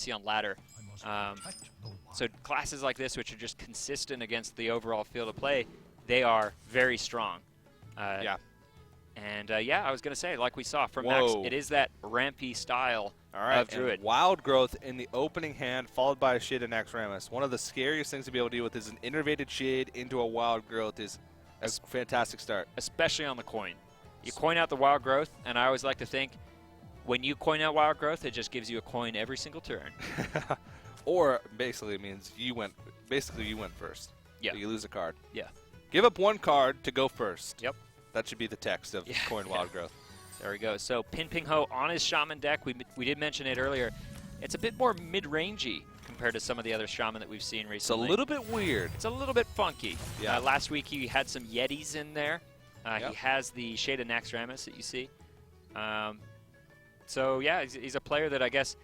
see on ladder. So classes like this, which are just consistent against the overall field of play, they are very strong. Yeah. And yeah, I was going to say, like we saw from Max, it is that rampy style of Druid. And Wild Growth in the opening hand, followed by a Shade and Naxxramas. One of the scariest things to be able to deal with is an innervated Shade into a Wild Growth is a fantastic start. Especially on the coin. You coin out the Wild Growth, and I always like to think, when you coin out Wild Growth, it just gives you a coin every single turn. Or basically it means you went first. Yeah. So you lose a card. Yeah. Give up one card to go first. Yep. That should be the text of Coin Wild Growth. There we go. So Pinpingho on his Shaman deck, we did mention it earlier. It's a bit more mid-rangey compared to some of the other Shaman that we've seen recently. It's a little bit weird. It's a little bit funky. Yeah. Last week he had some Yetis in there. He has the Shade of Naxxramas that you see. So yeah, he's a player that I guess,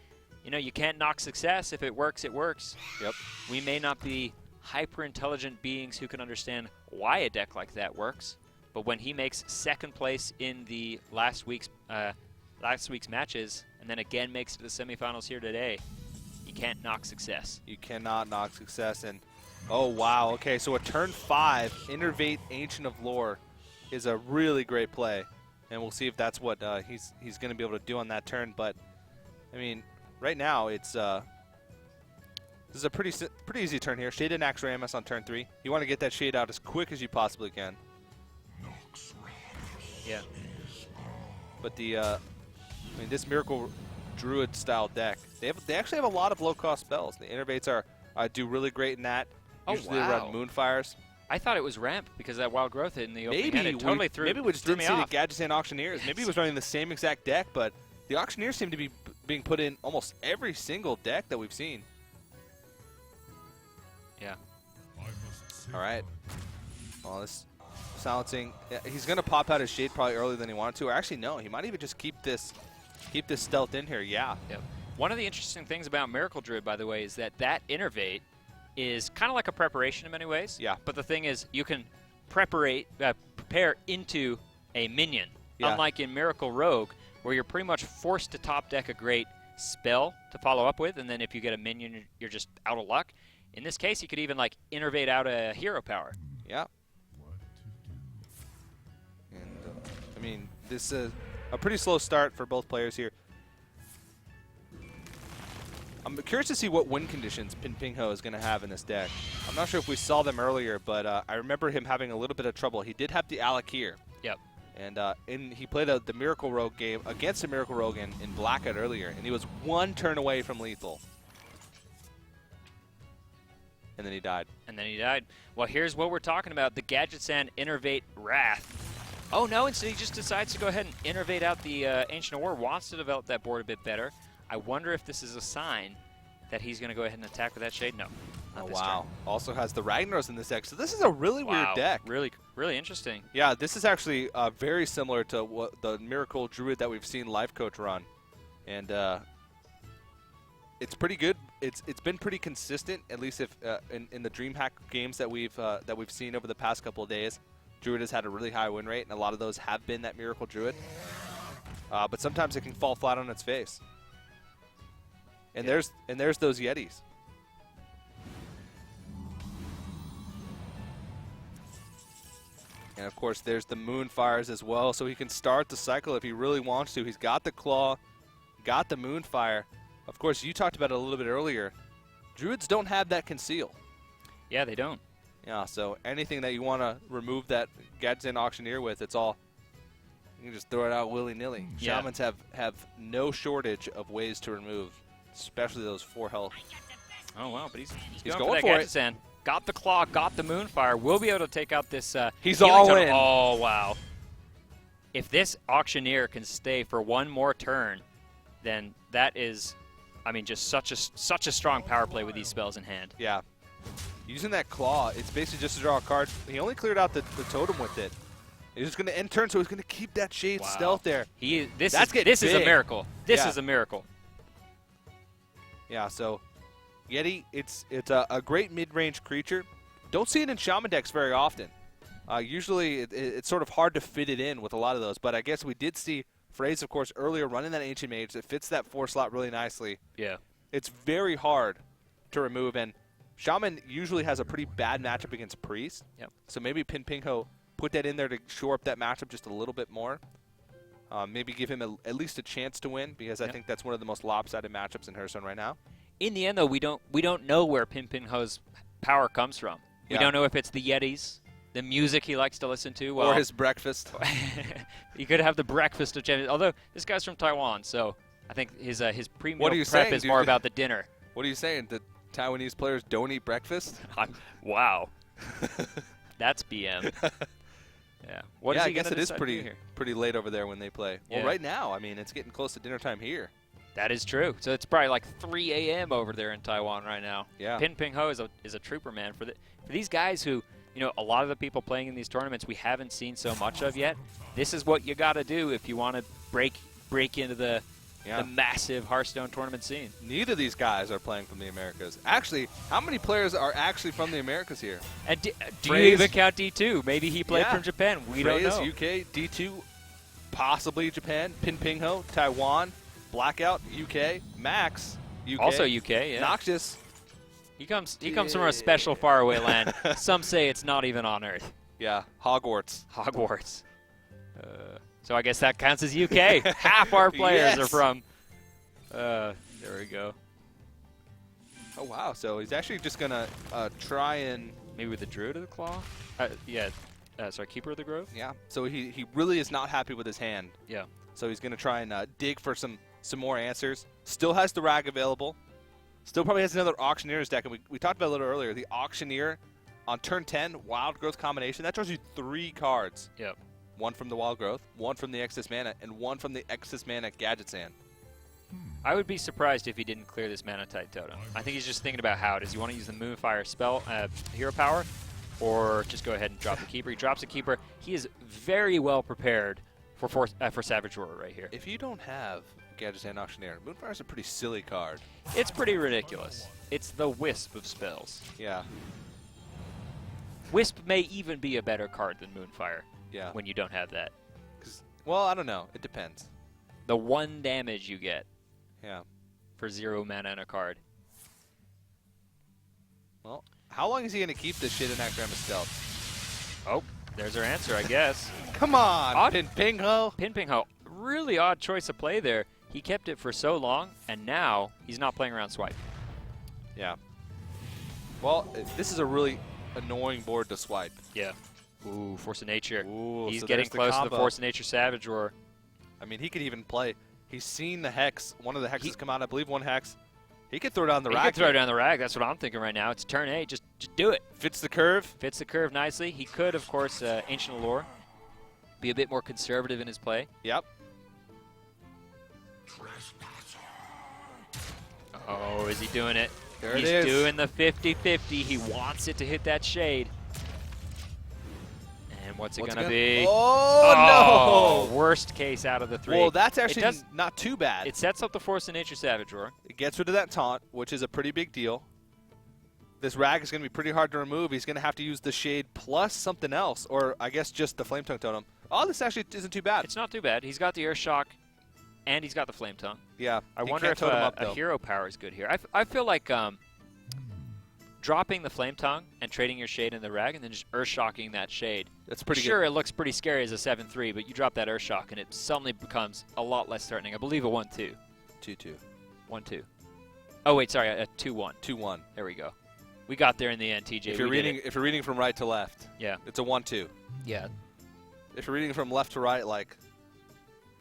you can't knock success. If it works, it works. Yep. We may not be hyper-intelligent beings who can understand why a deck like that works, but when he makes second place in the last week's matches, and then again makes it to the semifinals here today, you can't knock success. You cannot knock success. And oh wow, okay, so a turn 5 Innervate Ancient of Lore is a really great play, and we'll see if that's what he's going to be able to do on that turn. But I mean, right now it's this is a pretty easy turn here. Shade and Naxxramas on turn 3. You want to get that Shade out as quick as you possibly can. Yeah. But this Miracle Druid style deck, they actually have a lot of low cost spells. The Innervates do really great in that. Usually they run Moonfires. I thought it was ramp because of that Wild Growth in the opening hand. It totally threw maybe we just didn't see off. the Gadgetzan Auctioneers. Maybe he was running the same exact deck, but the Auctioneers seem to be being put in almost every single deck that we've seen. Yeah. All right. Well, this silencing. Yeah, he's going to pop out his Shade probably earlier than he wanted to. Or actually, no. He might even just keep this stealth in here. Yeah. Yep. One of the interesting things about Miracle Druid, by the way, is that Innervate is kind of like a preparation in many ways. Yeah. But the thing is, you can prepare into a minion. Yeah. Unlike in Miracle Rogue, where you're pretty much forced to top deck a great spell to follow up with, and then if you get a minion, you're just out of luck. In this case, you could even like innervate out a hero power. Yeah. And I mean, this is a pretty slow start for both players here. I'm curious to see what win conditions Pinpingho is going to have in this deck. I'm not sure if we saw them earlier, but I remember him having a little bit of trouble. He did have the Alakir. Yep. And he played the Miracle Rogue game against the Miracle Rogue in Blackout earlier, and he was one turn away from lethal. And then he died. Well, here's what we're talking about. The Gadgetzan Innervate Wrath. Oh, no, instead he just decides to go ahead and innervate out the Ancient of War. Wants to develop that board a bit better. I wonder if this is a sign that he's going to go ahead and attack with that Shade. No. Oh, wow. Also has the Ragnaros in this deck. So this is a really weird deck. Really, really interesting. Yeah, this is actually very similar to what the Miracle Druid that we've seen Life Coach run. And it's pretty good. It's been pretty consistent, at least if in the DreamHack games that we've seen over the past couple of days. Druid has had a really high win rate, and a lot of those have been that Miracle Druid. But sometimes it can fall flat on its face. And there's those Yetis. And of course, there's the Moonfires as well, so he can start the cycle if he really wants to. He's got the Claw, got the Moonfire. Of course, you talked about it a little bit earlier. Druids don't have that Conceal. Yeah, they don't. Yeah, so anything that you want to remove that Gadgetzan Auctioneer with, it's all, you can just throw it out willy-nilly. Yeah. Shamans have no shortage of ways to remove, especially those 4 health. Oh, wow, but he's going for it. Gadgetzan. Got the Claw, got the Moonfire. We'll be able to take out this he's healing all totem. in. Oh, wow. If this Auctioneer can stay for one more turn, then that is, I mean, just such a strong power play with these spells in hand. Yeah. Using that Claw, it's basically just to draw a card. He only cleared out the totem with it. He's just going to end turn, so he's going to keep that Shade stealth there. This is a miracle. This is a miracle. Yeah, so Yeti, it's a great mid-range creature. Don't see it in Shaman decks very often. Usually it's sort of hard to fit it in with a lot of those, but I guess we did see Phrase, of course, earlier running that Ancient Mage that fits that 4 slot really nicely. Yeah. It's very hard to remove, and Shaman usually has a pretty bad matchup against Priest. Yep. So maybe Pinpingho put that in there to shore up that matchup just a little bit more. Maybe give him at least a chance to win, because I think that's one of the most lopsided matchups in Hearthstone right now. In the end, though, we don't know where Pinpingho's power comes from. We don't know if it's the Yetis, the music he likes to listen to, or his breakfast. He could have the breakfast of champions. Although this guy's from Taiwan, so I think his pre-meal prep saying, is more about the dinner. What are you saying? The Taiwanese players don't eat breakfast? Wow, that's BM. Yeah. What is he I guess it is here? pretty late over there when they play. Well, right now, I mean, it's getting close to dinner time here. That is true. So it's probably like 3 a.m. over there in Taiwan right now. Yeah. Pinpingho is a trooper, man. For these guys who, a lot of the people playing in these tournaments we haven't seen so much of yet. This is what you got to do if you want to break into the massive Hearthstone tournament scene. Neither of these guys are playing from the Americas. Actually, how many players are actually from the Americas here? And do you even count D2? Maybe he played from Japan. We don't know. UK, D2, possibly Japan, Pinpingho, Taiwan, Blackout, UK, Max, UK. Also UK, yeah. Noxious. He comes from a special faraway land. Some say it's not even on Earth. Yeah, Hogwarts. Hogwarts. So I guess that counts as UK. Half our players are from. There we go. Oh, wow. So he's actually just going to try and... Maybe with the Druid of the Claw? Sorry, Keeper of the Grove? Yeah. So he really is not happy with his hand. Yeah. So he's going to try and dig for some more answers. Still has the Rag available. Still probably has another Auctioneer's deck. And we talked about it a little earlier. The Auctioneer on turn 10, Wild Growth combination. That draws you 3 cards. Yep. 1 from the Wild Growth, 1 from the Excess Mana, and 1 from the Excess Mana Gadget Sand. I would be surprised if he didn't clear this Mana Tide Totem. I think he's just thinking about how. Does he want to use the Moonfire spell, hero power, or just go ahead and drop the Keeper? He drops the Keeper. He is very well prepared for Savage Roar right here. If you don't have Gadget Sand Auctioneer, Moonfire is a pretty silly card. It's pretty ridiculous. It's the Wisp of spells. Yeah. Wisp may even be a better card than Moonfire. Yeah. When you don't have that. Well, I don't know. It depends. The 1 damage you get. Yeah. For 0 mana in a card. Well, how long is he going to keep this shit in Akram's Stealth? Oh, there's our answer, I guess. Come on, Pinpingho. Pinpingho. Really odd choice of play there. He kept it for so long, and now he's not playing around swipe. Yeah. Well, this is a really annoying board to swipe. Yeah. Ooh, Force of Nature. Ooh, he's so getting close to the Force of Nature Savage Roar. I mean, he could even play. He's seen the Hex. One of the Hexes come out. I believe 1 Hex. He could throw down the Rag. He could throw down the Rag. That's what I'm thinking right now. It's turn 8. Just do it. Fits the curve. Fits the curve nicely. He could, of course, Ancient Allure. Be a bit more conservative in his play. Yep. Oh, is he doing it? There He's it is. doing the 50-50. He wants it to hit that shade. And what's it going to be? Oh, no! Worst case out of the 3. Well, that's actually not too bad. It sets up the Force of Nature Savage Roar. It gets rid of that taunt, which is a pretty big deal. This Rag is going to be pretty hard to remove. He's going to have to use the Shade plus something else, or I guess just the Flame Tongue Totem. Oh, this actually isn't too bad. It's not too bad. He's got the Earth Shock, and he's got the Flame Tongue. Yeah. I wonder if a hero power is good here. I feel like dropping the Flame Tongue and trading your Shade in the Rag and then just Earth Shocking that Shade. That's pretty good. Sure, it looks pretty scary as a 7-3, but you drop that Earth Shock and it suddenly becomes a lot less threatening. I believe a 1-2. 2-2. 1-2. Oh, wait, sorry, a 2-1. 2-1. There we go. We got there in the end, TJ. If you're reading from right to left, yeah, it's a 1-2. Yeah. If you're reading from left to right, like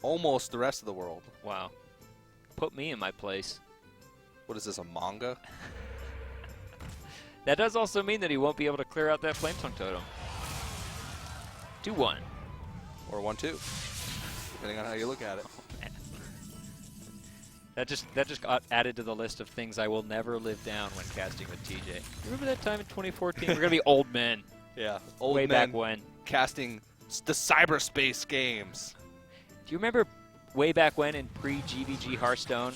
almost the rest of the world. Wow. Put me in my place. What is this, a manga? That does also mean that he won't be able to clear out that Flame Tongue Totem. 2-1. Or 1-2, depending on how you look at it. Oh, man. That just got added to the list of things I will never live down when casting with TJ. Remember that time in 2014? We're going to be old men. Yeah, old Way men back when. Casting the cyberspace games. Do you remember way back when in pre-GVG Hearthstone,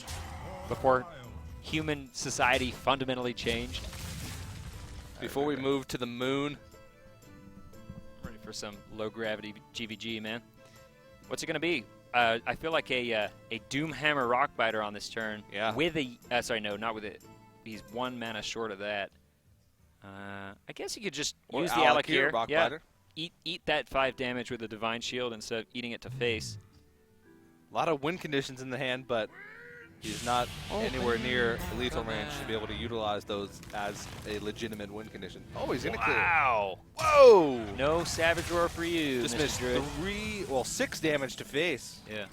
before human society fundamentally changed? Before we moved to the moon. Ready for some low-gravity GVG, man. What's it going to be? I feel like a Doomhammer Rockbiter on this turn. Yeah. With a sorry, no, not with it. He's 1 mana short of that. I guess you could just use the Alakir. Rockbiter. Yeah. Eat that 5 damage with a Divine Shield instead of eating it to face. A lot of win conditions in the hand, but he's not anywhere near lethal range to be able to utilize those as a legitimate win condition. Oh, he's going to clear. Wow. Whoa. No Savage Roar for you, Just Mr. missed Druid. 6 damage to face. Yeah.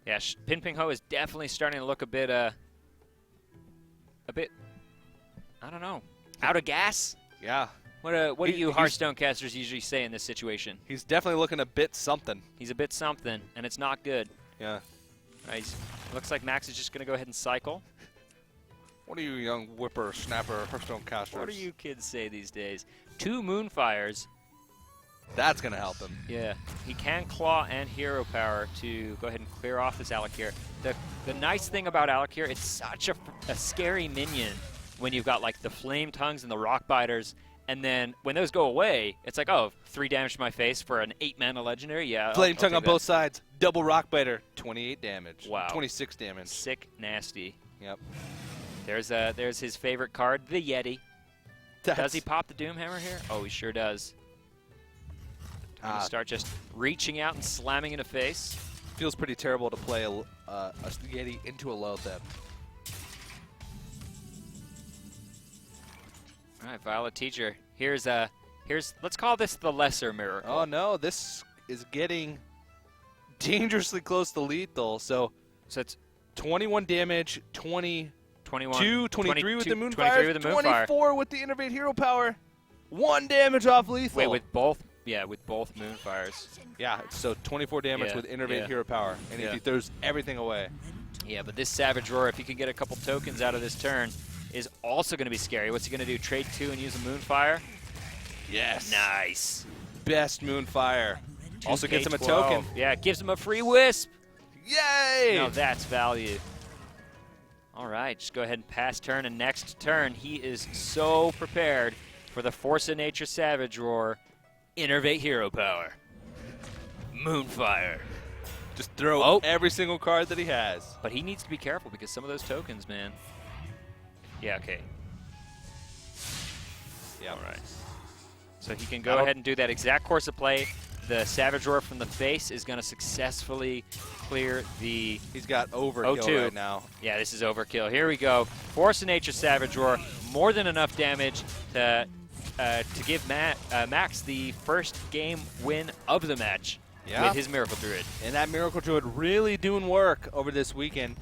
Yeah, Pinpingho is definitely starting to look a bit, I don't know, out of gas? Yeah. What do you Hearthstone casters usually say in this situation? He's definitely looking a bit something. He's a bit something, and it's not good. Yeah. Looks like Max is just going to go ahead and cycle. What do you young whipper-snapper Hearthstone casters? What do you kids say these days? 2 Moonfires. That's going to help him. Yeah. He can Claw and Hero Power to go ahead and clear off this Alakir. The nice thing about Alakir, it's such a scary minion when you've got like the Flame Tongues and the Rockbiters. And then when those go away, it's like, oh, 3 damage to my face for an 8-mana legendary? Yeah. Flame Tongue on both sides. Double Rockbiter. 28 damage. Wow. 26 damage. Sick, nasty. Yep. There's his favorite card, the Yeti. Does he pop the Doomhammer here? Oh, he sure does. Time to start just reaching out and slamming in the face. Feels pretty terrible to play a Yeti into a Loatheb. All right, Violet Teacher. Here's let's call this the lesser miracle. Oh no, this is getting dangerously close to lethal. So it's 21 damage, 21, 23 with the Moonfire, 23 with the Moonfire, 24 with the Innervate Hero Power, 1 damage off lethal. Wait, with both Moonfires. Yeah, so 24 damage with Innervate Hero Power, and he throws everything away. Yeah, but this Savage Roar, if he can get a couple tokens out of this turn, is also going to be scary. What's he going to do? Trade 2 and use a Moonfire? Yes. Nice. Best Moonfire. Also gets him a 2K12. token. Yeah, gives him a free Wisp. Yay! Now that's value. All right, just go ahead and pass turn, and next turn, he is so prepared for the Force of Nature Savage Roar. Innervate Hero Power. Moonfire. Just throw every single card that he has. But he needs to be careful because some of those tokens, man. Yeah, okay. Yeah. All right. So he can go ahead and do that exact course of play. The Savage Roar from the face is going to successfully clear the He's got overkill right now. Yeah, this is overkill. Here we go. Force of Nature Savage Roar. More than enough damage to give Max the first game win of the match with his Miracle Druid. And that Miracle Druid really doing work over this weekend.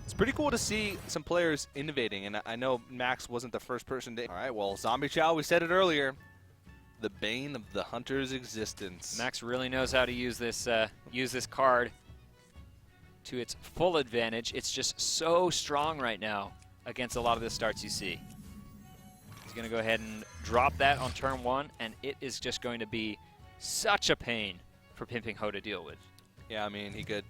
It's pretty cool to see some players innovating, and I know Max wasn't the first person to. All right, well, Zombie Chow, we said it earlier, the bane of the hunter's existence. Max really knows how to use this card to its full advantage. It's just so strong right now against a lot of the starts you see. He's going to go ahead and drop that on turn 1, and it is just going to be such a pain for Pinpingho to deal with. Yeah, I mean, he could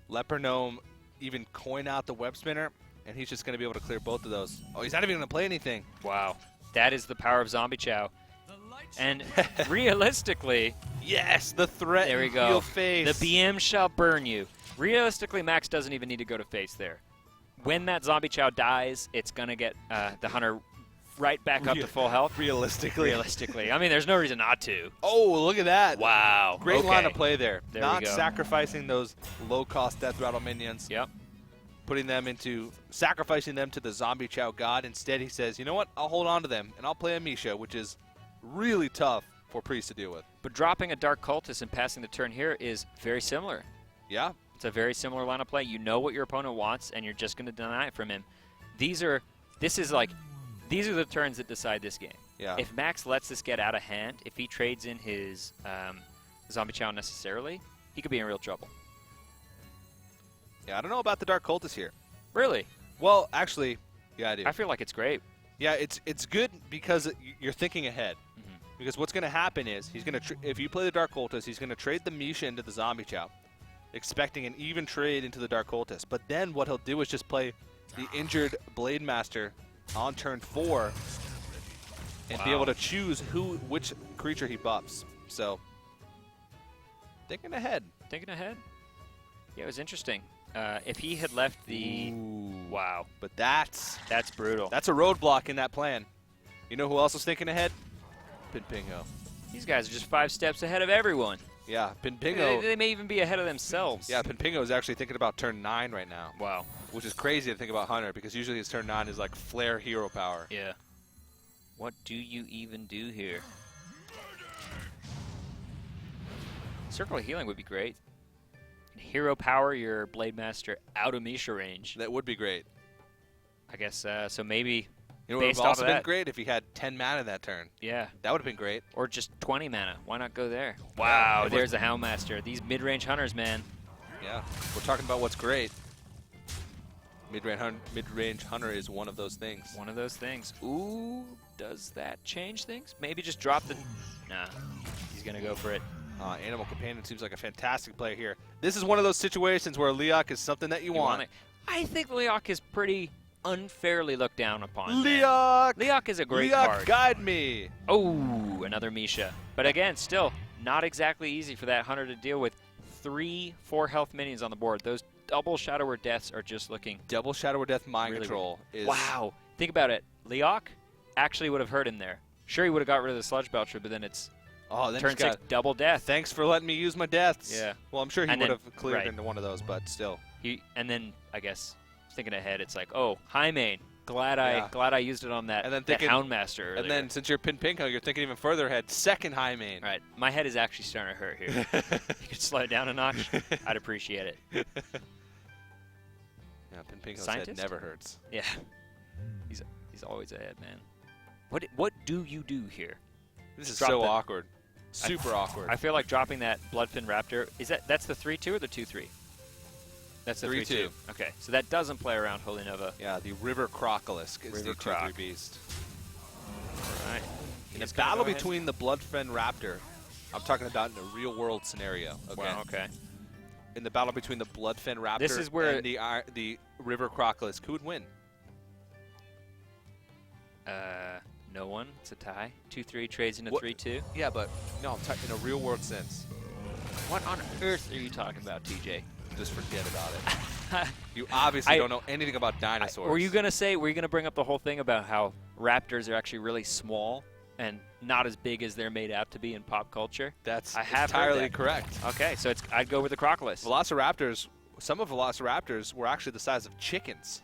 Leper Gnome, even coin out the Web Spinner, and he's just going to be able to clear both of those. Oh, he's not even going to play anything. Wow. That is the power of Zombie Chow. And realistically... Yes, the threat. There we go. Face. The BM shall burn you. Realistically, Max doesn't even need to go to face there. When that Zombie Chow dies, it's going to get the hunter right back up to full health. Realistically. I mean, there's no reason not to. Oh, look at that. Wow. Great line of play there. There not we go. sacrificing those low-cost Death Rattle minions. Yep. Sacrificing them to the Zombie Chow god. Instead, he says, you know what? I'll hold on to them, and I'll play a Misha, which is really tough for Priest to deal with. But dropping a Dark Cultist and passing the turn here is very similar. Yeah. It's a very similar line of play. You know what your opponent wants, and you're just going to deny it from him. These are the turns that decide this game. Yeah. If Max lets this get out of hand, if he trades in his Zombie Chow necessarily, he could be in real trouble. Yeah, I don't know about the Dark Cultist here. Really? Well, actually, yeah, I do. I feel like it's great. Yeah, it's good because you're thinking ahead. Mm-hmm. Because what's going to happen is he's going to if you play the Dark Cultist, he's going to trade the Misha into the Zombie Chow, expecting an even trade into the Dark Cultist. But then what he'll do is just play the injured Blade Master on turn 4 and be able to choose which creature he buffs. So Thinking ahead. Thinking ahead. Yeah, it was interesting. If he had left the... Ooh. Wow. But that's brutal. That's a roadblock in that plan. You know who else was thinking ahead? Pinpingho. These guys are just 5 steps ahead of everyone. Yeah, Pinpingho. They may even be ahead of themselves. Yeah, Pinpingho is actually thinking about turn 9 right now. Wow. Which is crazy to think about Hunter, because usually his turn 9 is like flare hero power. Yeah. What do you even do here? Circle of Healing would be great. Hero power your Blade Master out of Misha range. That would be great. I guess so. Maybe You know what would based have off also of been that. great if he had 10 mana that turn. Yeah. That would have been great. Or just 20 mana. Why not go there? Yeah, Wow, it there's the Houndmaster. These mid-range hunters, man. Yeah, we're talking about what's great. Mid-range hunter is one of those things. One of those things. Ooh, does that change things? Maybe just drop the... Nah, he's going to go for it. Animal Companion seems like a fantastic play here. This is one of those situations where Leok is something that you want. It. I think Leok is pretty unfairly looked down upon. Leok! Leok is a great Leok, card. guide me! Oh, another Misha. But again, still not exactly easy for that hunter to deal with. 3 4 health minions on the board. Those double Shadow Word Deaths are just looking... Double Shadow Word Death Mind really Control is... Wow. Think about it. Leok actually would have hurt him there. Sure, he would have got rid of the Sludge Belcher, but then it's then turn 6 double death. Thanks for letting me use my deaths. Yeah. Well, I'm sure he And would then- have cleared right. into one of those, but still. And then, I guess, thinking ahead, it's like, oh, High Main. Glad I used it on that, And then that thinking- Houndmaster earlier. And then, since you're Pinpingho, you're thinking even further ahead. Second high main. Right. My head is actually starting to hurt here. You could slow it down a notch. I'd appreciate it. Yeah, Pinpingho's head Scientist? never hurts. Yeah. He's always ahead, man. What do you do here? This is Drop so the- awkward. Super awkward. I feel like dropping that Bloodfin Raptor. That's the 3/2 or the 2/3? That's the 3/2. 3/2. Okay, so that doesn't play around Holy Nova. Yeah, the River Crocolisk is River the 2/3 Croc. beast. All right. In He's a gonna battle go ahead. between the Bloodfen Raptor, I'm talking about in a real-world scenario. Okay. Wow, okay. In the battle between the Bloodfen Raptor This is where- and the River Crocolisk, who would win? No one. It's a tie. 2/3 trades into What- 3/2. Yeah, but no, I'm talking in a real-world sense. What on earth are you talking about, TJ? Just forget about it. You obviously don't know anything about dinosaurs. Were you gonna bring up the whole thing about how raptors are actually really small and not as big as they're made out to be in pop culture? That's I have heard entirely that. correct. Okay, so I'd go with the Crocolisk. Velociraptors, some of Velociraptors were actually the size of chickens.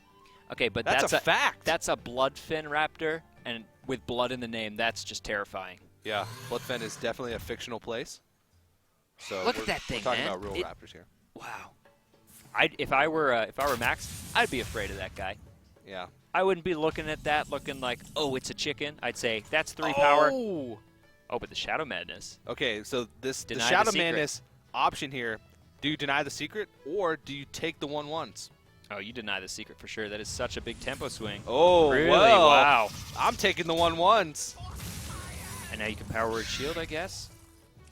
Okay, but That's a fact. That's a bloodfin raptor, and with blood in the name, that's just terrifying. Yeah, Bloodfen is definitely a fictional place. So Look at that thing, we're talking man. about real raptors here. Wow. If I were Max, I'd be afraid of that guy. Yeah. I wouldn't be looking at that looking like, oh, it's a chicken. I'd say that's 3 power. Oh, But the Shadow Madness. okay, so the Deny the Shadow secret. Madness option here, do you deny the secret or do you take the 1/1s? Oh, you deny the secret for sure. That is such a big tempo swing. Oh, Really? well, Wow. I'm taking the 1/1s. And now you can Power Word Shield, I guess.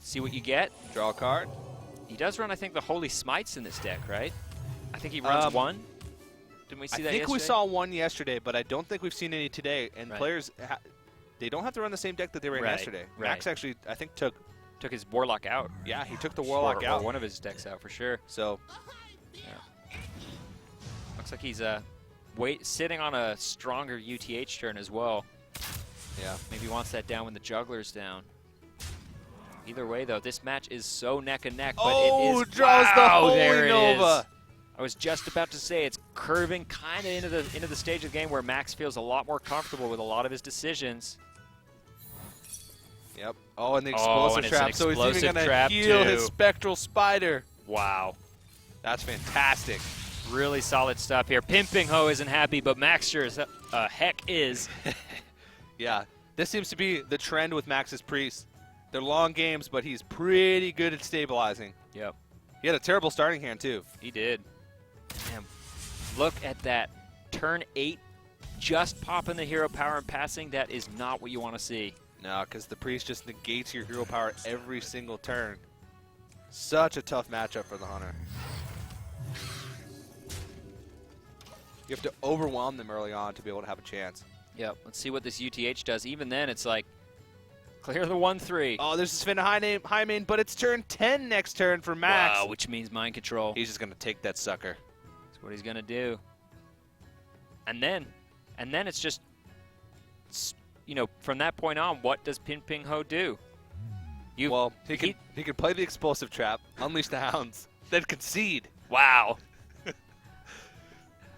See what you get. Draw a card. He does run, I think, the Holy Smites in this deck, right? I think he runs one. Didn't we see that I think we yesterday? saw one yesterday, but I don't think we've seen any today. And Right. players, they don't have to run the same deck that they ran Right, yesterday. right. Max actually, I think, took Took his Warlock out. he took the Warlock or out. one of his decks out for sure. So, Looks like he's sitting on a stronger UTH turn as well. yeah. Maybe he wants that down when the Juggler's down. Either way, though, this match is so neck and neck. But it is, draws the wow, Holy there it Nova. is. I was just about to say it's curving kind of into the stage of the game where Max feels a lot more comfortable with a lot of his decisions. Yep. Oh, and the Oh, explosive and it's an trap. So he's even explosive going to trap, heal his too. Spectral Spider. Wow. That's fantastic. Really solid stuff here. Pinpingho isn't happy, but Max sure as heck is. Yeah. This seems to be the trend with Max's Priest. They're long games, but he's pretty good at stabilizing. Yep, He had a terrible starting hand, too. he did. Man, look at that. Turn 8, just popping the hero power and passing. That is not what you want to see. No, because the Priest just negates your hero power every single turn. Such a tough matchup for the Hunter. You have to overwhelm them early on to be able to have a chance. Yep, let's see what this UTH does. Even then, it's like Clear the 1-3. Oh, there's a spin high main, but it's turn 10 next turn for Max. Wow, which means mind control. He's just going to take that sucker. That's what he's going to do. And then it's just, from that point on, what does Pinpingho do? Well, he can play the explosive trap, unleash the hounds, then concede. Wow.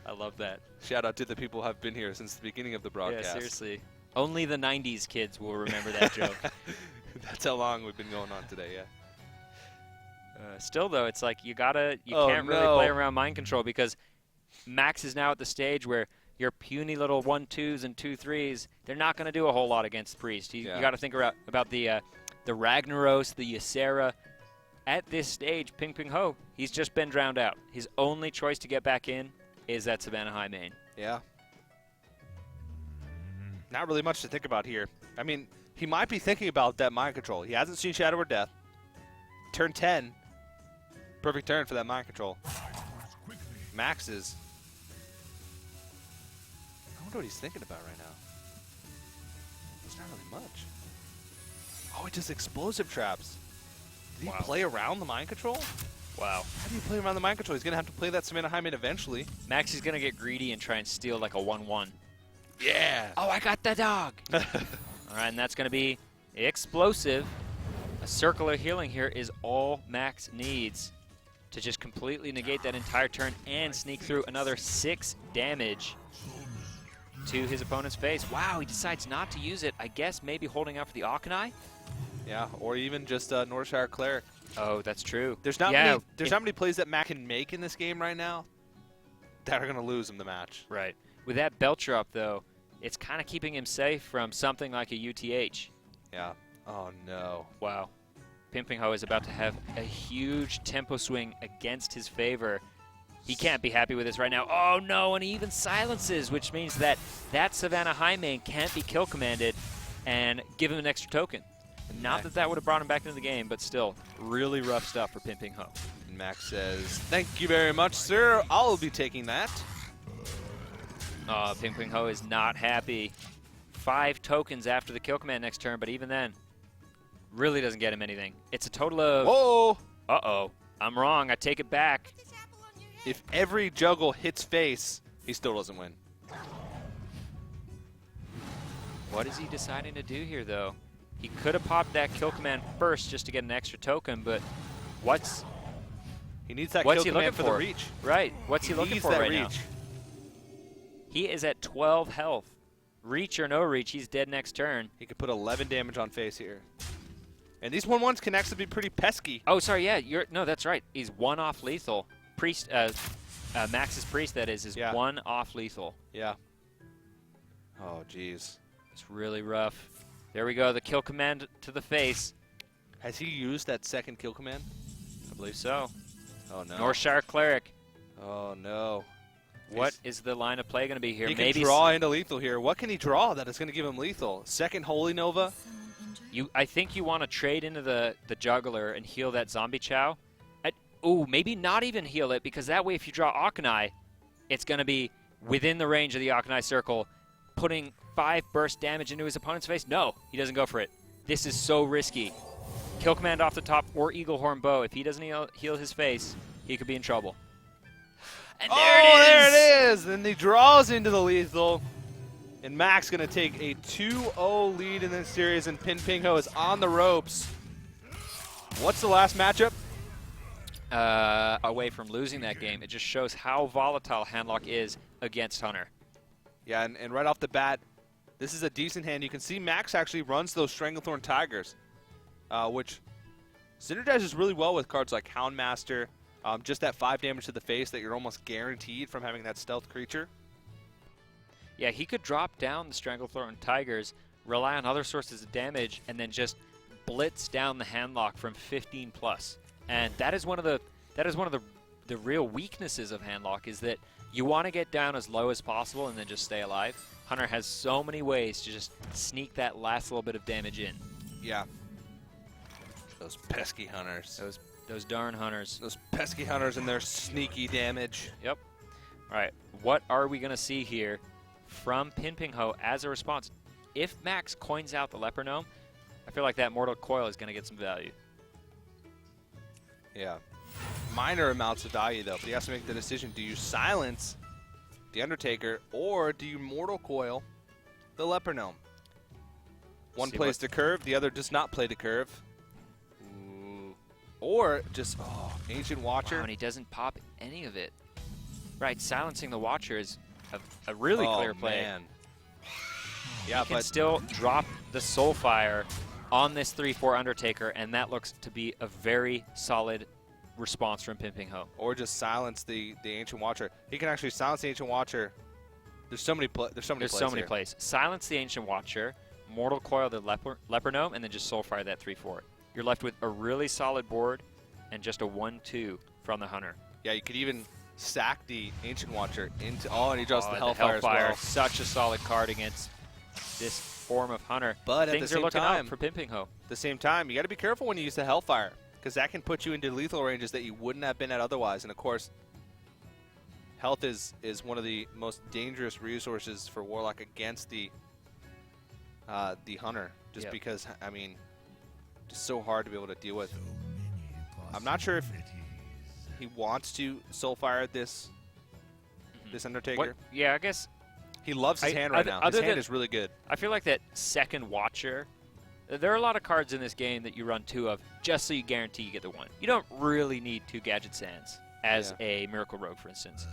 I love that. Shout out to the people who have been here since the beginning of the broadcast. Yeah, seriously. Only the 90s kids will remember that joke. That's how long we've been going on today, yeah. Still, though, it's like you can't really play around mind control because Max is now at the stage where your puny little 1-2s and 2-3s, they're not going to do a whole lot against Priest. You got to think about the Ragnaros, the Ysera. At this stage, Pinpingho, he's just been drowned out. His only choice to get back in is that Savannah High main. Yeah. Not really much to think about here. I mean, he might be thinking about that mind control. He hasn't seen Shadow or Death. Turn 10. Perfect turn for that mind control. Max is... I wonder what he's thinking about right now. It's not really much. Oh, he does explosive traps. Did he play around the mind control? Wow. How do you play around the mind control? He's going to have to play that Savannah High main eventually. Max is going to get greedy and try and steal like a 1-1. Yeah. Oh, I got the dog. All right, and that's going to be explosive. A circular healing here is all Max needs to just completely negate that entire turn and sneak through another 6 damage to his opponent's face. Wow, he decides not to use it. I guess maybe holding out for the Akanai? Yeah, or even just Northshire Cleric. Oh, that's true. There's not many plays that Mac can make in this game right now that are going to lose him the match. Right. With that Belcher up, though, it's kind of keeping him safe from something like a UTH. Yeah. Oh, no. Wow. Pinpingho is about to have a huge tempo swing against his favor. He can't be happy with this right now. Oh, no, and he even silences, which means that Savannah High main can't be kill commanded and give him an extra token. Not that would have brought him back into the game, but still, really rough stuff for Pinpingho. And Max says, "Thank you very much, sir. I'll be taking that." Pinpingho is not happy. 5 tokens after the kill command next turn, but even then, really doesn't get him anything. It's a total of... Whoa! Uh-oh. I'm wrong. I take it back. If every juggle hits face, he still doesn't win. What is he deciding to do here, though? He could have popped that kill command first just to get an extra token, but he needs that kill command for the reach. Right. What's he looking for right now? He is at 12 health. Reach or no reach, he's dead next turn. He could put 11 damage on face here. And these 1-1s can actually be pretty pesky. Oh, sorry, yeah. No, that's right. He's 1 off lethal. Priest, Max's Priest, that is 1 off lethal. Yeah. Oh, jeez. It's really rough. There we go, the kill command to the face. Has he used that second kill command? I believe so. Oh, no. Northshire Cleric. Oh, no. What is the line of play going to be here? He can draw into lethal here. What can he draw that is going to give him lethal? Second Holy Nova? I think you want to trade into the Juggler and heal that Zombie Chow. Maybe not even heal it, because that way if you draw Akanai, it's going to be within the range of the Akanai circle, putting 5 burst damage into his opponent's face. No, he doesn't go for it. This is so risky. Kill command off the top or Eagle Horn Bow. If he doesn't heal his face, he could be in trouble. And there it is! And he draws into the lethal. And Max going to take a 2-0 lead in this series, and Pinpingho is on the ropes. What's the last matchup? Away from losing that game, it just shows how volatile Handlock is against Hunter. Yeah, and right off the bat, this is a decent hand. You can see Max actually runs those Stranglethorn Tigers, which synergizes really well with cards like Houndmaster. Just that 5 damage to the face that you're almost guaranteed from having that stealth creature. Yeah, he could drop down the Stranglethorn Tigers, rely on other sources of damage, and then just blitz down the Handlock from 15 plus. And that is one of the real weaknesses of Handlock, is that you want to get down as low as possible and then just stay alive. Hunter has so many ways to just sneak that last little bit of damage in. Yeah. Those pesky Hunters. Those darn Hunters. Those pesky Hunters and their sneaky damage. Yep. All right. What are we going to see here from Pinpingho as a response? If Max coins out the Leper Gnome, I feel like that Mortal Coil is going to get some value. Yeah. Minor amounts of value, though. But he has to make the decision. Do you silence the Undertaker, or do you Mortal Coil the Leper Gnome? One plays the curve, the other does not play the curve. Ooh. Or just, Ancient Watcher. Wow, and he doesn't pop any of it. Right, silencing the Watcher is a really clear play. Man. Yeah, he can still drop the Soulfire on this 3-4 Undertaker, and that looks to be a very solid response from Pinpingho. Or just silence the Ancient Watcher. He can actually silence the Ancient Watcher. There's so many plays. Silence the Ancient Watcher, Mortal Coil the Leper Gnome, and then just Soulfire that 3-4. You're left with a really solid board and just a 1-2 from the Hunter. Yeah, you could even sack the Ancient Watcher into... Oh, and he draws the Hellfire as well. Such a solid card against this form of Hunter. But at the Things same are looking time, up for Pinpingho. At the same time, you got to be careful when you use the Hellfire, because that can put you into lethal ranges that you wouldn't have been at otherwise. And of course, health is one of the most dangerous resources for Warlock against the Hunter, just because, I mean, just so hard to be able to deal with. I'm not sure if he wants to Soulfire this Undertaker. Yeah, I guess he loves his hand right now. His hand is really good. I feel like that second Watcher, there are a lot of cards in this game that you run 2 of just so you guarantee you get the 1. You don't really need 2 Gadget Sands as a Miracle Rogue, for instance.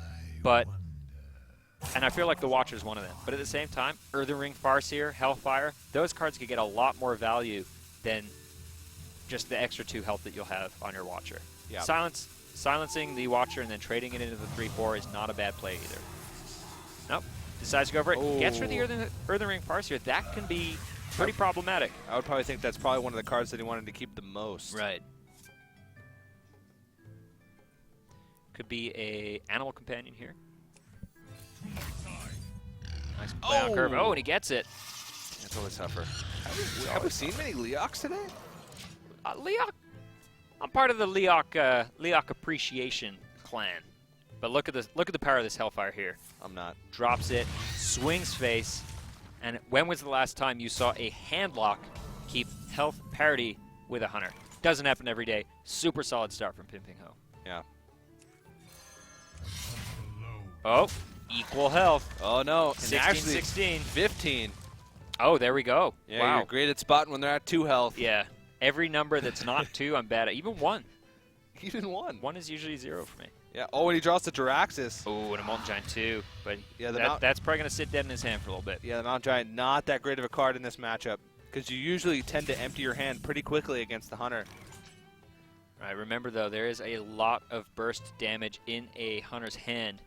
And I feel like the Watcher is one of them. But at the same time, Earthen Ring, Farseer, Hellfire, those cards could get a lot more value than just the extra 2 health that you'll have on your Watcher. Yeah. Silencing the Watcher and then trading it into the 3-4 is not a bad play either. Nope. Decides to go for it. Oh. Gets rid of the Earthen Ring Farseer. That can be pretty problematic. I would probably think that's probably one of the cards that he wanted to keep the most. Right. Could be a Animal Companion here. Nice play on curve. Oh, and he gets it. That's always tougher. Have we seen many Leoks today? Leok. I'm part of the Leok appreciation clan. But look at this. Look at the power of this Hellfire here. I'm not. Drops it, swings face, and when was the last time you saw a handlock keep health parity with a Hunter? Doesn't happen every day. Super solid start from Pinpingho. Yeah. Oh, equal health. Oh no. 16-16. 15. Oh, there we go. Yeah, wow. You're great at spotting when they're at 2 health. Yeah. Every number that's not 2, I'm bad at. Even 1. Even 1. 1 is usually 0 for me. Yeah. Oh, and he draws the Jiraxis. Oh, and a Molten Giant too. But yeah, that's probably going to sit dead in his hand for a little bit. Yeah, the Mountain Giant, not that great of a card in this matchup, because you usually tend to empty your hand pretty quickly against the Hunter. Right. Remember, though, there is a lot of burst damage in a Hunter's hand.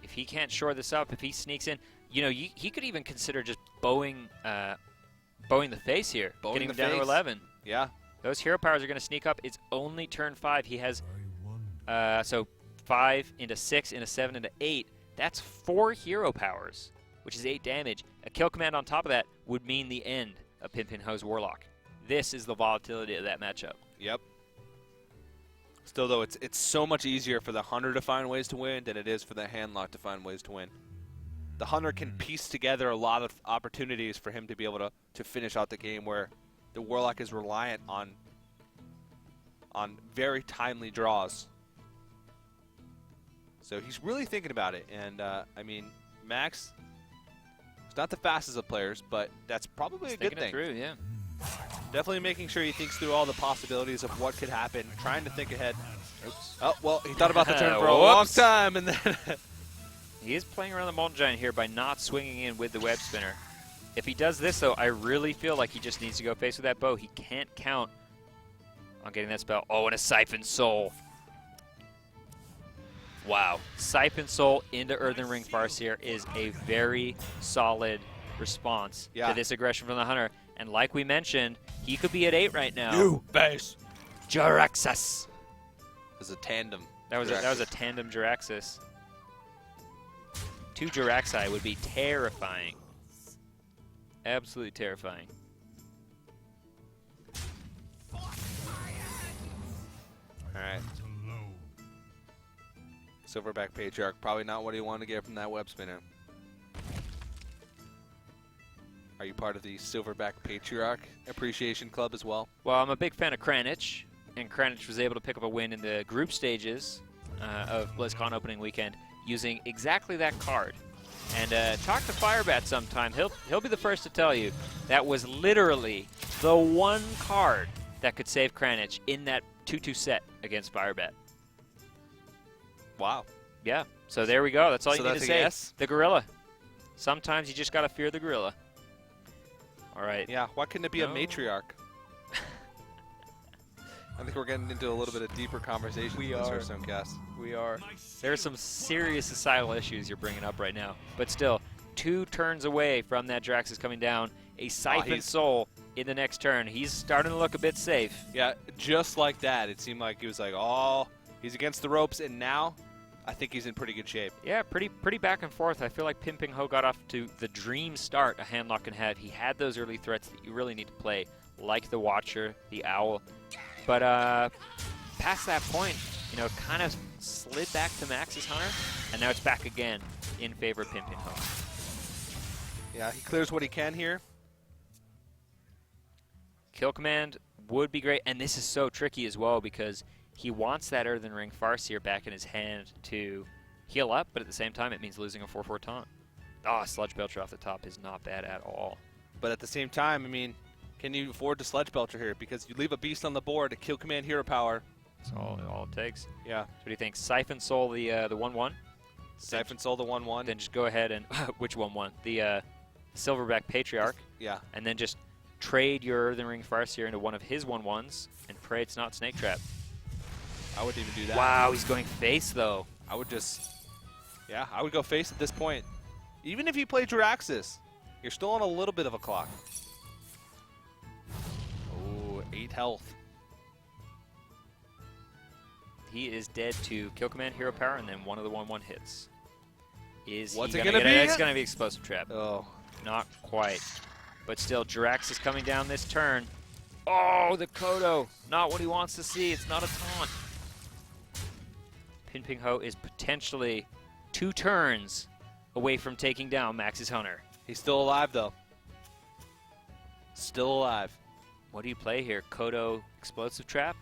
If he can't shore this up, if he sneaks in, he could even consider just bowing the face here, getting him down to 11. Yeah. Those hero powers are going to sneak up. It's only turn 5. He has so 5 into 6 into 7 into 8. That's 4 hero powers, which is 8 damage. A kill command on top of that would mean the end of Pinpingho's Warlock. This is the volatility of that matchup. Yep. Still, though, it's so much easier for the Hunter to find ways to win than it is for the Handlock to find ways to win. The Hunter can piece together a lot of opportunities for him to be able to finish out the game, where the Warlock is reliant on very timely draws. So he's really thinking about it. And, I mean, Max is not the fastest of players, but that's probably a good thing. Through, yeah. Definitely making sure he thinks through all the possibilities of what could happen, trying to think ahead. Oops. Oh, well, he thought about the turn for a long time, and then... He is playing around the Molten Giant here by not swinging in with the Web Spinner. If he does this, though, I really feel like he just needs to go face with that bow. He can't count on getting that spell. Oh, and a Siphon Soul. Wow. Siphon Soul into Earthen Ring Farseer is a very solid response to this aggression from the Hunter. And like we mentioned, he could be at 8 right now. You face Jiraxis. It was a tandem. That was a tandem Jiraxis. 2 Jiraxi would be terrifying. Absolutely terrifying. All right. Silverback Patriarch, probably not what he wanted to get from that Web Spinner. Are you part of the Silverback Patriarch Appreciation Club as well? Well, I'm a big fan of Kranich, and Kranich was able to pick up a win in the group stages of BlizzCon opening weekend using exactly that card. And talk to Firebat sometime. He'll be the first to tell you that was literally the one card that could save Kranich in that 2-2 set against Firebat. Wow. Yeah. So there we go. That's all So you need that's to a say. yes? The gorilla. Sometimes you just gotta fear the gorilla. All right. Yeah, why couldn't it be a No. matriarch? I think we're getting into a little bit of deeper conversation We in this are. Hearthstone cast. We are. There are some serious societal issues you're bringing up right now. But still, 2 turns away from that Draxus coming down. A Siphon he's- Soul in the next turn. He's starting to look a bit safe. Yeah, just like that. It seemed like he was like, oh, he's against the ropes, and now I think he's in pretty good shape. Yeah, pretty back and forth. I feel like Pinpingho got off to the dream start a handlock can have. He had those early threats that you really need to play, like the Watcher, the Owl. But past that point, you know, kind of slid back to Max's Hunter, and now it's back again in favor of Pinpingho. Yeah, he clears what he can here. Kill command would be great, and this is so tricky as well because he wants that Earthen Ring Farseer back in his hand to heal up, but at the same time it means losing a 4/4 taunt. Oh, Sludge Belcher off the top is not bad at all. But at the same time, I mean, can you afford to Sledge Belcher here? Because you leave a beast on the board to kill command hero power. That's all it takes. Yeah. So what do you think? Siphon Soul the 1/1? Siphon Soul the 1/1. Then just go ahead and which 1/1? The Silverback Patriarch, Yeah. and then just trade your Earthen Ring Farseer into one of his 1/1s and pray it's not Snake Trap. I would even do that. Wow, he's going face though. I would just, yeah, I would go face at this point. Even if you play Jiraxis, you're still on a little bit of a clock. Oh, 8 health. He is dead to Kill Command Hero Power, and then one of the 1/1 hits. Is What's he it gonna gonna get be? It's going to be Explosive Trap. Oh. Not quite. But still, Jirax is coming down this turn. Oh, the Kodo. Not what he wants to see. It's not a taunt. Pinpingho is potentially 2 turns away from taking down Max's Hunter. He's still alive, though. Still alive. What do you play here? Kodo Explosive Trap?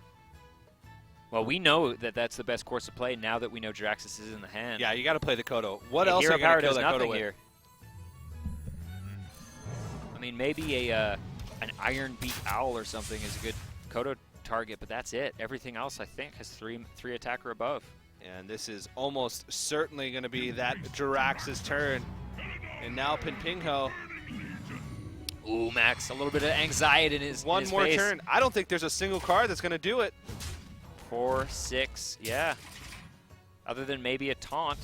Well, we know that that's the best course to play now that we know Jiraxis is in the hand. Yeah, you got to play the Kodo. What Yeah, else Hero are you going Power to kill does that Kodo nothing with? here. I mean, maybe an Iron Beak Owl or something is a good Kodo target, but that's it. Everything else, I think, has three attack or above. And this is almost certainly going to be that Jirax's turn. And now Pinpingho. Ooh, Max, a little bit of anxiety in his One in his more face. turn. I don't think there's a single card that's going to do it. 4, 6, yeah. Other than maybe a taunt.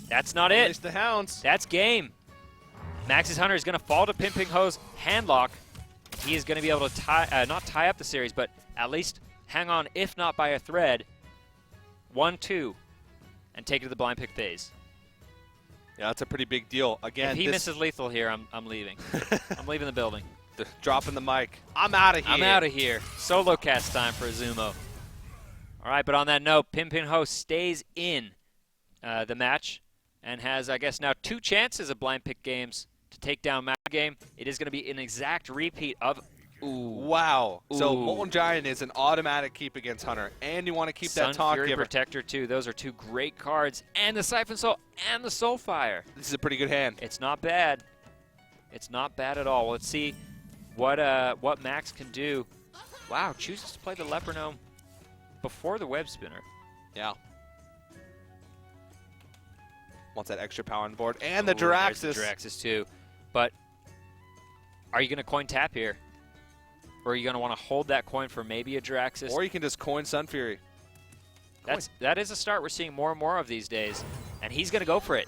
That's not Release it. the Hounds. That's game. Max's Hunter is going to fall to Pinpingho's handlock. He is going to be able to tie, not tie up the series, but at least hang on, if not by a thread. 1-2, and take it to the blind pick phase. Yeah, that's a pretty big deal. Again, If he this misses lethal here, I'm leaving. I'm leaving the building. dropping the mic. I'm out of here. I'm out of here. Solo cast time for Azumo. All right, but on that note, Pinpingho stays in the match and has, I guess, now 2 chances of blind pick games to take down Matt Game. It is going to be an exact repeat of. Ooh. Wow. So Ooh. Molten Giant is an automatic keep against Hunter. And you want to keep Sun that taunt Fury giver. Protector, too. Those are 2 great cards. And the Siphon Soul and the Soulfire. This is a pretty good hand. It's not bad. It's not bad at all. Let's see what Max can do. Wow, chooses to play the Leopardome before the Web Spinner. Yeah. Wants that extra power on the board. And the Ooh, there's Jiraxis. the Jiraxis too. But are you going to coin tap here? Or are you going to want to hold that coin for maybe a Jiraxis? Or you can just coin Sun Fury. That is a start we're seeing more and more of these days. And he's going to go for it.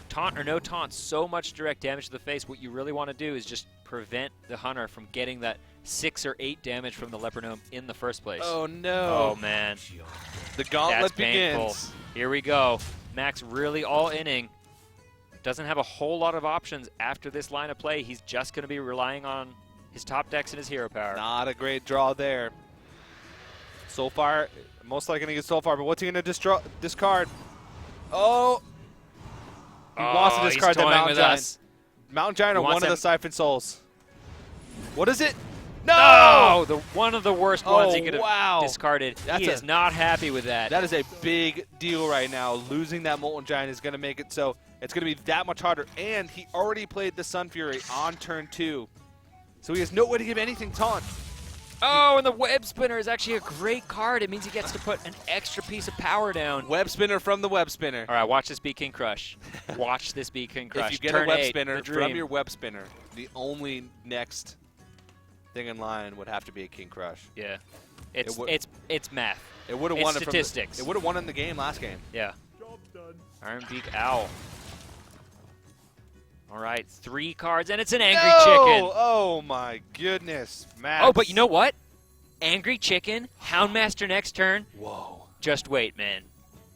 Taunt or no taunt, so much direct damage to the face. What you really want to do is just prevent the Hunter from getting that 6 or 8 damage from the Leopardome in the first place. Oh, no. Oh, man. The gauntlet That's painful. begins. Here we go. Max really all inning. Doesn't have a whole lot of options after this line of play. He's just going to be relying on his top decks and his hero power. Not a great draw there. Soulfire, most likely going to get Soulfire, but what's he going to discard? Oh! He wants to discard he's the toying Mountain with Giant. us. Mountain Giant or one of the Siphon Souls. What is it? No! One of the worst ones he could have wow. discarded. He is not happy with that. That is a big deal right now. Losing that Molten Giant is going to make it so it's going to be that much harder. And he already played the Sun Fury on turn 2. So he has no way to give anything taunt. Oh, and the Web Spinner is actually a great card. It means he gets to put an extra piece of power down. Web Spinner from the Web Spinner. All right, watch this be King Crush. Watch this be King Crush. If you get turn a Web 8, Spinner from your Web Spinner, the only next thing in line would have to be a King Crush. Yeah, it's math. It would have won statistics. It would have won in the game last game. Yeah. Iron Beak Owl. All right, 3 cards, and it's an Angry Chicken. Oh my goodness, Max. Oh, but you know what? Angry Chicken, Houndmaster next turn. Whoa. Just wait, man.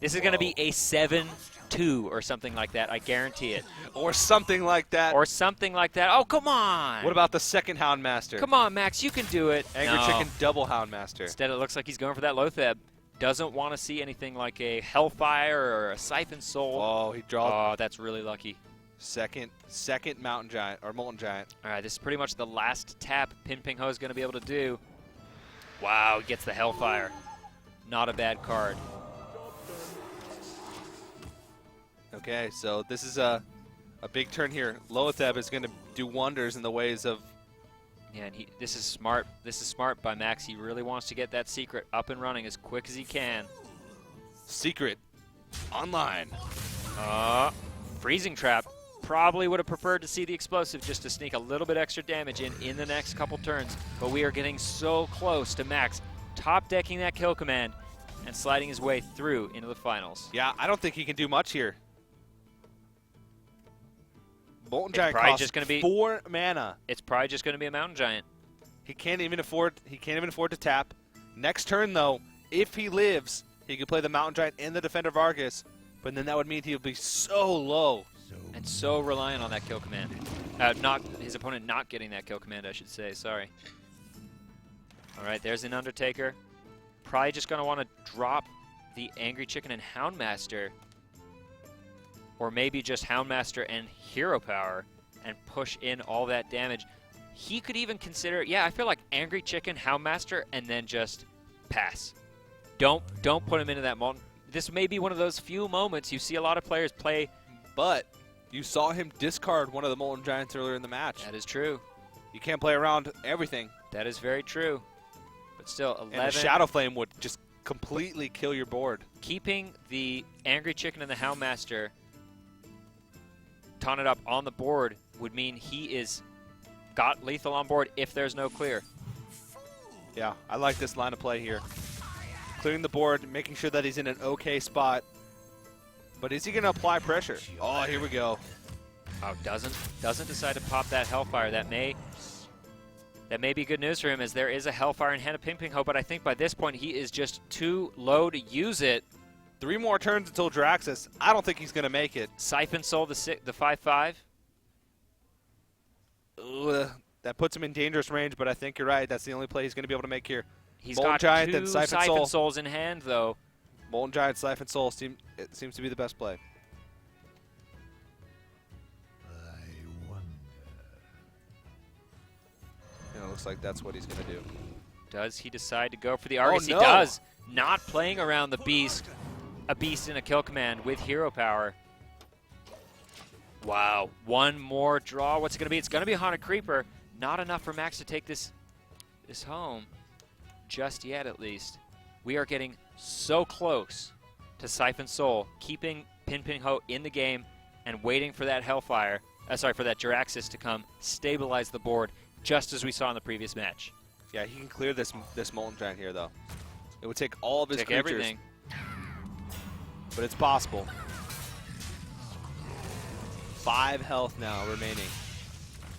This is going to be a 7-2 or something like that. I guarantee it. Or something like that. Or something like that. Oh, come on. What about the second Houndmaster? Come on, Max. You can do it. Angry Chicken double Houndmaster. Instead, it looks like he's going for that Lotheb. Doesn't want to see anything like a Hellfire or a Siphon Soul. Oh, he draws. Oh, that's really lucky. Second Mountain Giant, or Molten Giant. All right, this is pretty much the last tap Pinpingho is going to be able to do. Wow, he gets the Hellfire. Not a bad card. Okay, so this is a big turn here. Lotheb is going to do wonders in the ways of... Yeah, and this is smart. This is smart by Max. He really wants to get that secret up and running as quick as he can. Secret online. Freezing Trap. Probably would have preferred to see the explosive just to sneak a little bit extra damage in the next couple turns, but we are getting so close to Max top decking that kill command and sliding his way through into the finals. Yeah, I don't think he can do much here. Molten Giant probably costs just gonna be 4 mana. It's probably just going to be a Mountain Giant. He can't even afford to tap. Next turn though, if he lives, he could play the Mountain Giant and the Defender of Argus, but then that would mean he would be so low. And so reliant on that kill command. Not his opponent not getting that kill command, I should say. Sorry. All right, there's an Undertaker. Probably just going to want to drop the Angry Chicken and Houndmaster. Or maybe just Houndmaster and Hero Power and push in all that damage. He could even consider, yeah, I feel like Angry Chicken, Houndmaster, and then just pass. Don't put him into that Molten. This may be one of those few moments you see a lot of players play. But you saw him discard one of the Molten Giants earlier in the match. That is true. You can't play around everything. That is very true. But still, 11. And a Shadow Flame would just completely kill your board. Keeping the Angry Chicken and the Houndmaster taunted up on the board would mean he is got lethal on board if there's no clear. Yeah, I like this line of play here. Clearing the board, making sure that he's in an okay spot. But is he going to apply pressure? Oh, here we go. Oh, doesn't decide to pop that Hellfire. That may be good news for him, as there is a Hellfire in hand of Pinpingho, but I think by this point he is just too low to use it. 3 more turns until Draxus. I don't think he's going to make it. Siphon Soul, the 5/5. That puts him in dangerous range, but I think you're right. That's the only play he's going to be able to make here. He's Molten got Giant, 2 then Siphon Souls in hand, though. Molten Giant, Siphon Soul it seems to be the best play. And it looks like that's what he's going to do. Does he decide to go for the Argus? Oh, no. He does. Not playing around the Beast. A Beast in a kill command with Hero Power. Wow. One more draw. What's it going to be? It's going to be a Haunted Creeper. Not enough for Max to take this home. Just yet, at least. We are getting so close to Siphon Soul, keeping Pinpingho in the game and waiting for that Hellfire, for that Jiraxis to come, stabilize the board, just as we saw in the previous match. Yeah, he can clear this Molten Giant here, though. It would take all of his creatures. Everything. But it's possible. 5 health now remaining.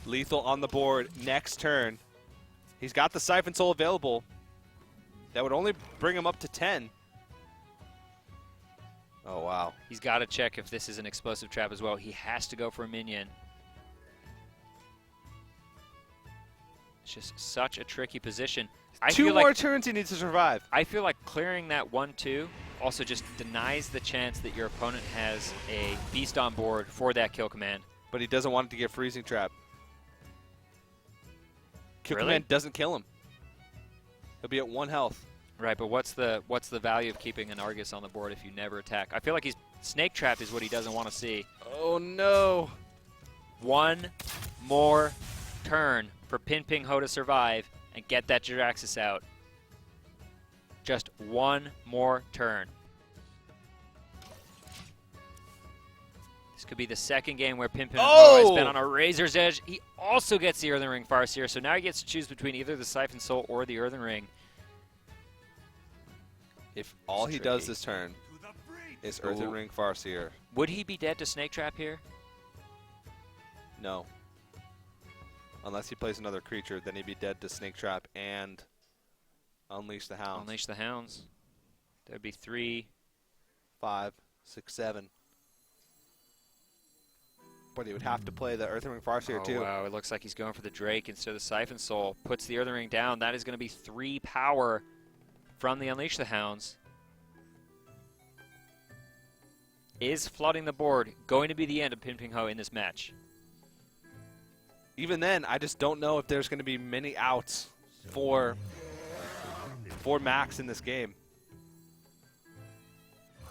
Lethal on the board next turn. He's got the Siphon Soul available. That would only bring him up to 10. Oh, wow. He's got to check if this is an explosive trap as well. He has to go for a minion. It's just such a tricky position. 2 more turns he needs to survive. I feel like clearing that 1-2 also just denies the chance that your opponent has a Beast on board for that kill command. but he doesn't want it to get freezing trap. Kill Really? command doesn't kill him. He'll be at 1 health. Right, but what's the value of keeping an Argus on the board if you never attack? I feel like snake trap is what he doesn't want to see. Oh no! One more turn for Pinpingho to survive and get that Jiraxis out. Just one more turn. This could be the second game where Pinpingho has been on a razor's edge. He also gets the Earthen Ring Farseer, so now he gets to choose between either the Siphon Soul or the Earthen Ring. If all he does this turn is Earthen Ring Farseer. Would he be dead to Snake Trap here? No. Unless he plays another creature, then he'd be dead to Snake Trap and Unleash the Hounds. Unleash the Hounds. That would be 3, 5, 6, 7. But he would have to play the Earthen Ring Farseer too. Wow, it looks like he's going for the Drake instead of the Siphon Soul. Puts the Earthen Ring down. That is going to be 3 power from the Unleash the Hounds. Is flooding the board going to be the end of Pinpingho in this match? Even then, I just don't know if there's going to be many outs for Max in this game.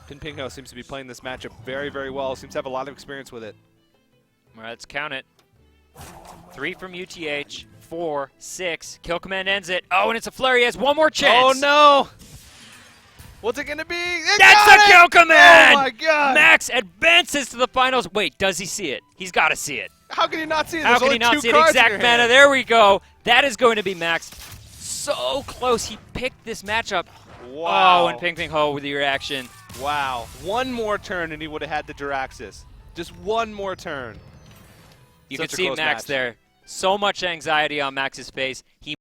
Pinpingho seems to be playing this matchup very, very well. Seems to have a lot of experience with it. All right, let's count it. 3 from UTH, 4, 6. Kill command ends it. Oh, and it's a flurry. He has one more chance. Oh, no. What's it going to be? That's a kill command! Oh, my God. Max advances to the finals. Wait, does he see it? He's got to see it. How can he not see it? How can he not see it? Exact mana. There we go. That is going to be Max. So close. He picked this matchup. Wow. Oh, and Pinpingho with the reaction. Wow. One more turn and he would have had the Jiraxis. Just one more turn. You Such could a see close Max match. there. So much anxiety on Max's face. He